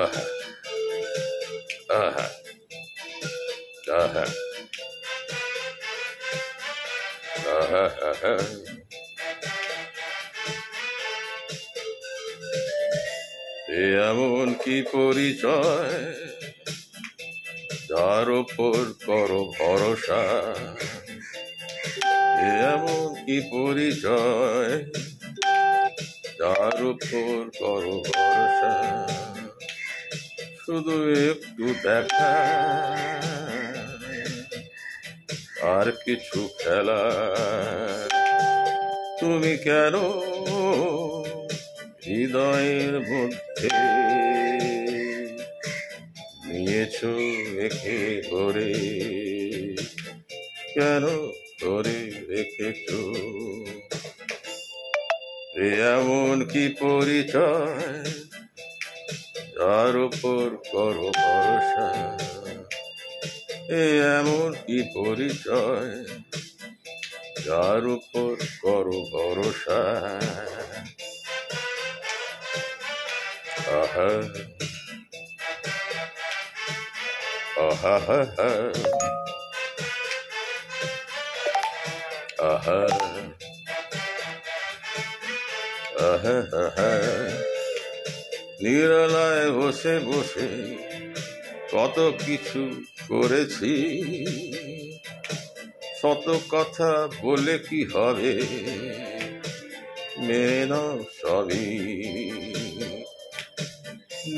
আহা, আহা, আহা, আহা, আহা। এ এমন কি পরিচয় যার ওপর করো ভরসা? এ এমন কি পরিচয় যার উপর করো ভরসা? শুধু একটু দেখা আর কিছু খেলা। তুমি কেন হৃদয়ের মধ্যে নিয়েছো একে ধরে? কেন ধরে রেখেছো? এ এমন কি পরিচয় যার উপর করো ভরসা? এ এমন কি পরিচয় যার উপর করো ভরসা? আহা, আহা, আহা, আহা, আহা। নিরালায় বসে বসে কত কিছু করেছি, শত কথা বলে কি হবে, মেনে নাও সবই।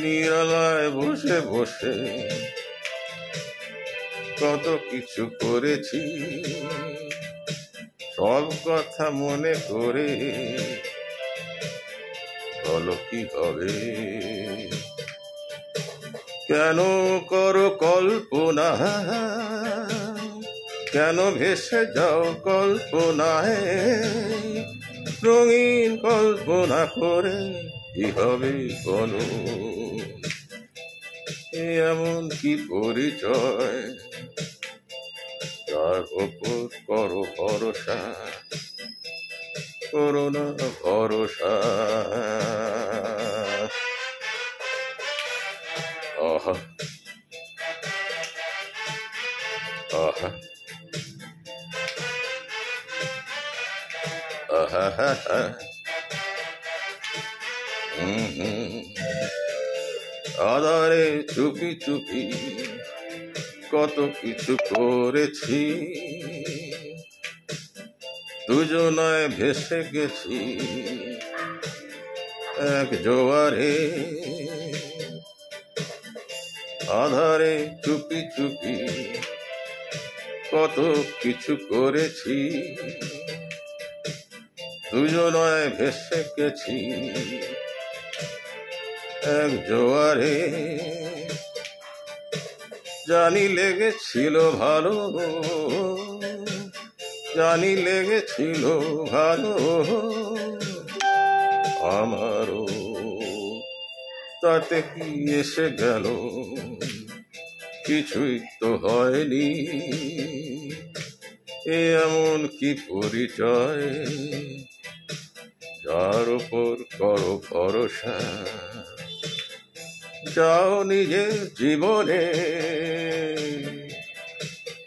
নিরালায় বসে বসে কত কিছু করেছি, সব কথা মনে করে বলো কি হবে? কেন করো কল্পনা, কেন ভেসে যাও কল্পনায়? রঙিন কল্পনা করে কি হবে বলো? এমন কি পরিচয় যার ওপর করো ভরসা? করো না ভরসা। আহা, আহা, আহা, আহা। আধারে চুপি চুপি কত কিছু করেছি, দুজনায় ভেসে গেছি এক জোয়ারে। আধারে চুপি চুপি কত কিছু করেছি, দুজনায় ভেসে গেছি এক জোয়ারে। জানি লেগেছিল ভালো, জানি লেগেছিল ভালো আমারও, তাতে কি এসে গেল? কিছুই তো হয়নি। এ এমন কি পরিচয় যার উপর করো ভরসা? যাও নিজের জীবনে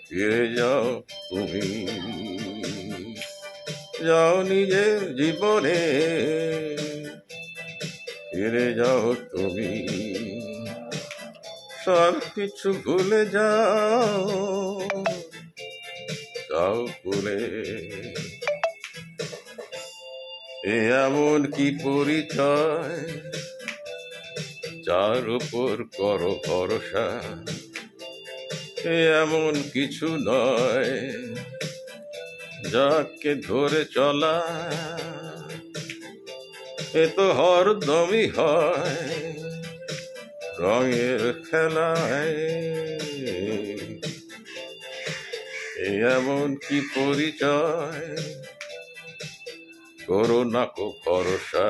ফিরে যাও তুমি, যাও নিজের জীবনে ফিরে যাও তুমি। সব কিছু ভুলে যাও, যাও ভুলে। এ এমন কি পরিচয় যার উপর করো ভরসা? এ এমন কিছু নয় যাকে ধরে চলা, এ তো হরদমই হয় রঙের খেলায়। এ এমন কি পরিচয় করো না কো ভরসা?